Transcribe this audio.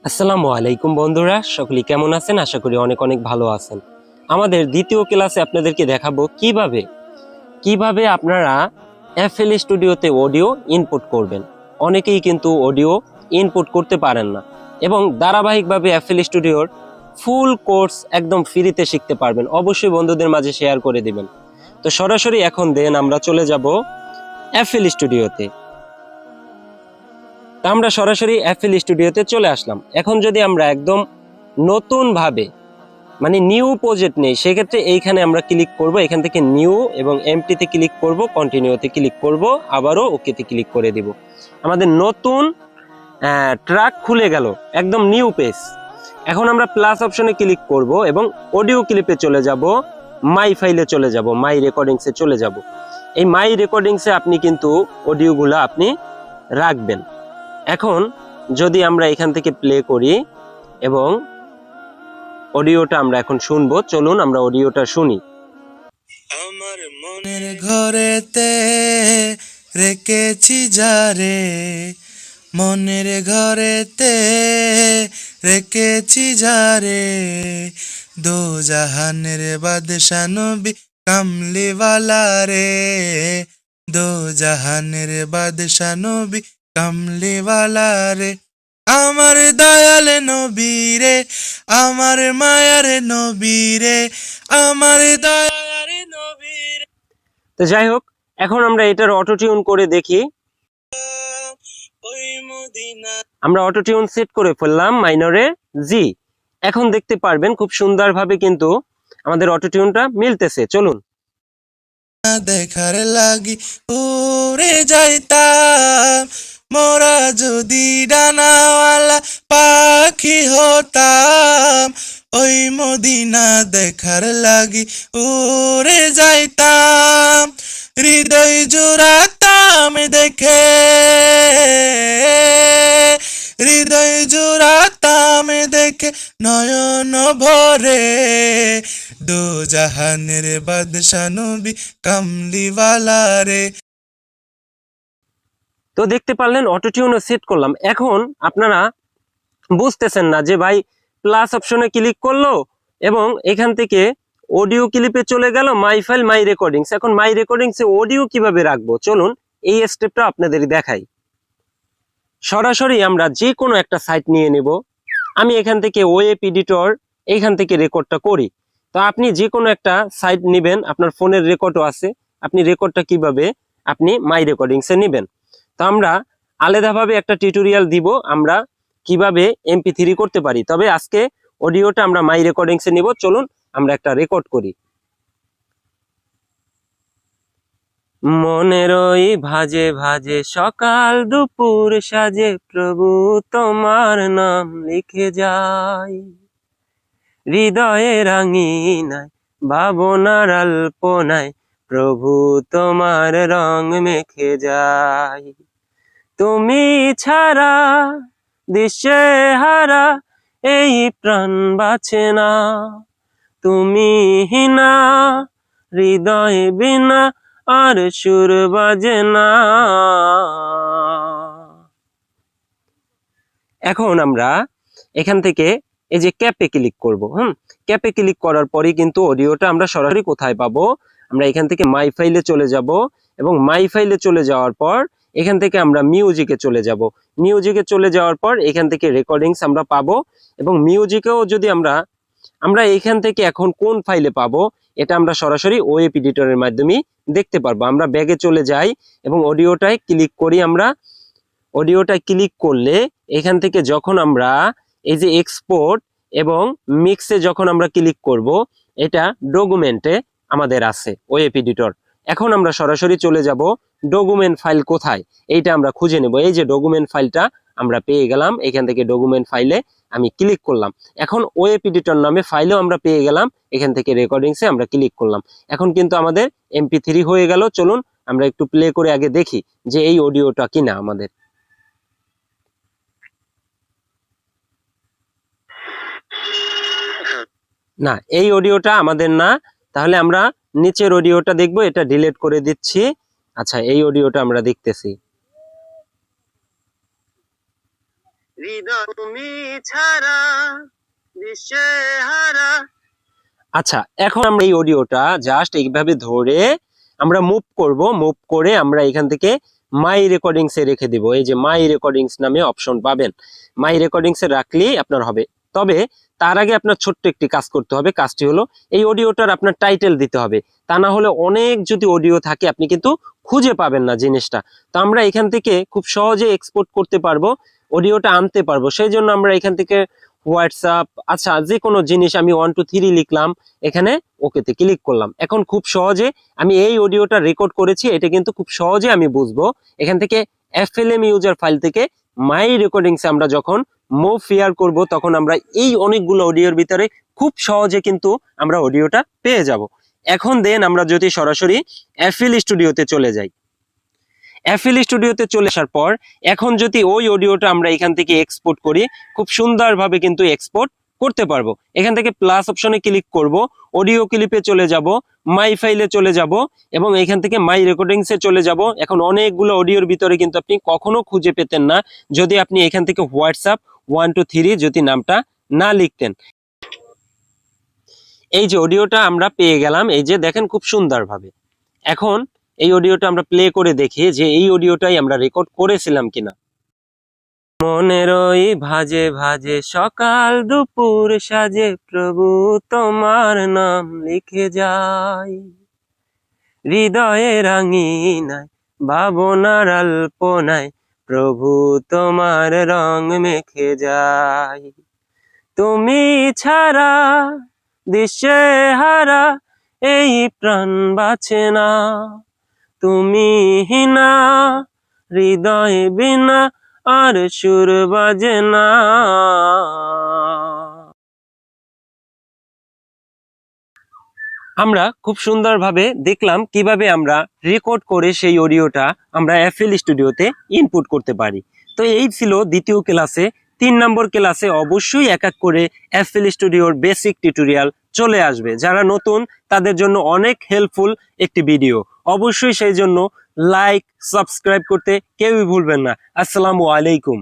আসসালামু আলাইকুম বন্ধুরা, সকলে কেমন আছেন? আশা করি অনেক অনেক ভালো আছেন। আমাদের দ্বিতীয় ক্লাসে আপনাদেরকে দেখাবো কিভাবে আপনারা এফএল স্টুডিওতে অডিও ইনপুট করবেন। অনেকেই কিন্তু অডিও ইনপুট করতে পারেন না এবং ধারাবাহিকভাবে এফএল স্টুডিওর ফুল কোর্স একদম ফ্রিতে শিখতে পারবেন। অবশ্যই বন্ধুদের মাঝে শেয়ার করে দিবেন। তো সরাসরি এখন আমরা চলে যাব এফএল স্টুডিওতে। তা আমরা সরাসরি এফএল স্টুডিওতে চলে আসলাম। এখন যদি আমরা একদম নতুন ভাবে মানে নিউ প্রজেক্ট নেই, সেক্ষেত্রে এইখানে আমরা ক্লিক করব। এখান থেকে নিউ এবং এমটিতে ক্লিক করব, কন্টিনিউতে ক্লিক করব, আবারও ওকেতে ক্লিক করে দিব। আমাদের নতুন ট্র্যাক খুলে গেল, একদম নিউ পেজ। এখন আমরা প্লাস অপশনে ক্লিক করব এবং অডিও ক্লিপে চলে যাব, মাই ফাইলে চলে যাব, মাই রেকর্ডিংসে চলে যাব। এই মাই রেকর্ডিংসে আপনি কিন্তু অডিওগুলো আপনি রাখবেন। এখন যদি আমরা এখান থেকে প্লে করি এবং অডিওটা আমরা এখন শুনবো, চলুন আমরা অডিওটা শুনি। আমার মনের ঘরেতে রেখেছি যারে, মনের ঘরেতে রেখেছি যারে, দো জাহানের বাদশা নবী কামলিওয়ালা রে, দো জাহানের বাদশা নবী কামলিওয়ালা রে। আমার দয়াল নবী রে, আমার মায়ার নবী রে, আমার দয়ার নবী রে। তো যাই হোক, এখন আমরা এটার অটো টিউন করে দেখি। ওই মদিনা আমরা অটো টিউন সেট করে ফেললাম মাইনরে জি। এখন দেখতে পারবেন খুব সুন্দরভাবে কিন্তু আমাদের অটো টিউনটা মিলতেছে। চলুন দেখার লাগি উড়ে যাইতাম, মোরা যদি ডানাওয়ালা পাখি হতাম, ওই মদিনা দেখার লাগি উড়ে যাইতাম, হৃদয় জুড়াতাম দেখে, হৃদয় জুড়াতাম দেখে নয়ন ভরে, দো জাহানের বাদশা নবী কামলিওয়ালা রে। তো দেখতে পারলেন অটো টিউনও সেট করলাম। এখন আপনারা বুঝতেছেন না যে ভাই প্লাস অপশনে ক্লিক করলো এবং এখান থেকে অডিও ক্লিপে চলে গেল মাই ফাইল মাই রেকর্ডিংস। এখন মাই রেকর্ডিংসে অডিও কিভাবে রাখবো, চলুন এই স্টেপটা আপনাদের দেখাই। সরাসরি আমরা যে কোনো একটা সাইট নিয়ে নেব। আমি এখান থেকে ওয়েব এডিটর এইখান থেকে রেকর্ডটা করি। তো আপনি যে কোনো একটা সাইট নেবেন, আপনার ফোনের রেকর্ডও আছে, আপনি রেকর্ডটা কিভাবে আপনি মাই রেকর্ডিংসে নেবেন। তো আমরা আলাদাভাবে একটা টিউটোরিয়াল দিব আমরা কিভাবে MP3 করতে পারি। তবে আজকে অডিওটা আমরা মাই রেকর্ডিংসে নিব। চলুন আমরা একটা রেকর্ড করি। মনের ওই ভাজে ভাজে সকাল দুপুর সাজে, প্রভু তোমার নাম লিখে যাই, হৃদয়ে রাঙিনায় ভাবনার আল্পনায়, প্রভু তোমার রং মেখে যাই। তুমি ছাড়া দিশে হারা এই প্রাণ বাঁচে না, তুমি হিনা হৃদয় বিনা আর সুর বাজে না। এখন আমরা এখান থেকে এই যে ক্যাপে ক্লিক করব। ক্যাপে ক্লিক করার পরেই কিন্তু অডিওটা আমরা সরাসরি কোথায় পাবো, আমরা এখান থেকে মাই ফাইলে চলে যাব এবং মাই ফাইলে চলে যাওয়ার পর এখান থেকে আমরা মিউজিকে চলে যাব। মিউজিকে চলে যাওয়ার পর এখান থেকে রেকর্ডিংস আমরা পাবো এবং মিউজিকেও যদি আমরা এখান থেকে এখন কোন ফাইলে পাবো এটা আমরা সরাসরি ওয়েব এডিটরের মাধ্যমে দেখতে পারবো। আমরা ব্যাগে চলে যাই এবং অডিওটায় ক্লিক করি। আমরা অডিওটায় ক্লিক করলে এখান থেকে যখন আমরা এই যে এক্সপোর্ট এবং মিক্সে যখন আমরা ক্লিক করব, এটা ডকুমেন্টে আমাদের আছে ওয়েব এডিটর। এখন আমরা সরাসরি চলে যাব ডকুমেন্ট ফাইল কোথায় এইটা আমরা খুঁজে নেব। এই যে ডকুমেন্ট ফাইলটা আমরা পেয়ে গেলাম, এখান থেকে ডকুমেন্ট ফাইলে আমি ক্লিক করলাম। এখন ওয়েব এডিটর নামে ফাইলও আমরা পেয়ে গেলাম, এখান থেকে রেকর্ডিংসে আমরা ক্লিক করলাম। এখন কিন্তু আমাদের MP3 হয়ে গেল। চলুন আমরা একটু প্লে করে আগে দেখি যে এই অডিওটা কিনা আমাদের। না, এই অডিওটা আমাদের না। তাহলে আমরা নিচের অডিওটা দেখবো, এটা ডিলিট করে দিচ্ছি। আচ্ছা, এই অডিওটা আমরা দেখতেছি। হৃদয় তুমি ছাড়া দিশে হারা। আচ্ছা, এখন আমরা এই অডিওটা জাস্ট এইভাবে ধরে আমরা মুভ করব, মুভ করে আমরা এখান থেকে মাই রেকর্ডিংস এ রেখে দিব। এই যে মাই রেকর্ডিংস নামে অপশন পাবেন, মাই রেকর্ডিংস এ রাখলেই আপনার হবে। তবে তার আগে আপনার ছোট্ট একটি কাজ করতে হবে। কাজটি হলো এই অডিওটার আপনার টাইটেল দিতে হবে, তা না হলে অনেক যদি অডিও থাকে আপনি কিন্তু খুঁজে পাবেন না জিনিসটা। তো আমরা এখান থেকে খুব সহজে এক্সপোর্ট করতে পারবো, অডিওটা আনতে পারবো। সেই জন্য আমরা এখান থেকে হোয়াটসঅ্যাপ, আচ্ছা যে কোনো জিনিস আমি 1 2 3 লিখলাম, এখানে ওকেতে ক্লিক করলাম। এখন খুব সহজে আমি এই অডিওটা রেকর্ড করেছি, এটা কিন্তু খুব সহজে আমি বুঝবো। এখান থেকে FLM ইউজার ফাইল থেকে মাই রেকর্ডিংসে আমরা যখন মুভ ফেয়ার করব, তখন আমরা এই অনেকগুলো অডিওর ভিতরে খুব সহজে কিন্তু আমরা অডিওটা পেয়ে যাব। এখন দেন আমরা যদি সরাসরি FL স্টুডিওতে চলে যাই, FL স্টুডিওতে চলে আসার পর এখন যদি ওই অডিওটা আমরা এখান থেকে এক্সপোর্ট করি, খুব সুন্দরভাবে কিন্তু এক্সপোর্ট করতে পারবো। এখান থেকে প্লাস অপশনে ক্লিক করব, অডিও ক্লিপে চলে যাব, মাই ফাইলে চলে যাব এবং এখান থেকে মাই রেকর্ডিংসে চলে যাব। এখন অনেকগুলো অডিওর ভিতরে কিন্তু আপনি কখনো খুঁজে পেতেন না যদি আপনি এখান থেকে হোয়াটসঅ্যাপ 1 2 3 যদি নামটা না লিখতেন। এই যে অডিওটা আমরা পেয়ে গেলাম, এই যে দেখেন খুব সুন্দরভাবে। এখন এই অডিওটা আমরা প্লে করে দেখি যে এই অডিওটাই আমরা রেকর্ড করেছিলাম কিনা। মনের ওই ভাজে ভাজে সকাল দুপুর সাজে প্রভু তোমার নাম লিখে যাই, হৃদয়ে রাঙিনায় ভাবনার আল্পনায় প্রভু তোমার রং মেখে যাই। তুমি ছাড়া দিশে হারা এই প্রাণ বাঁচে না, তুমি হিনা হৃদয় বিনা আর সুর বাজে না। আমরা খুব সুন্দরভাবে দেখলাম কিভাবে আমরা রেকর্ড করে সেই অডিওটা আমরা FL স্টুডিওতে ইনপুট করতে পারি। তো এই ছিল দ্বিতীয় ক্লাসে। 3 নম্বর ক্লাসে অবশ্যই এক এক করে FL স্টুডিওর বেসিক টিউটোরিয়াল চলে আসবে। যারা নতুন তাদের জন্য অনেক হেল্পফুল একটি ভিডিও, অবশ্যই সেই জন্য লাইক সাবস্ক্রাইব করতে কেউই ভুলবেন না। আসসালামু আলাইকুম।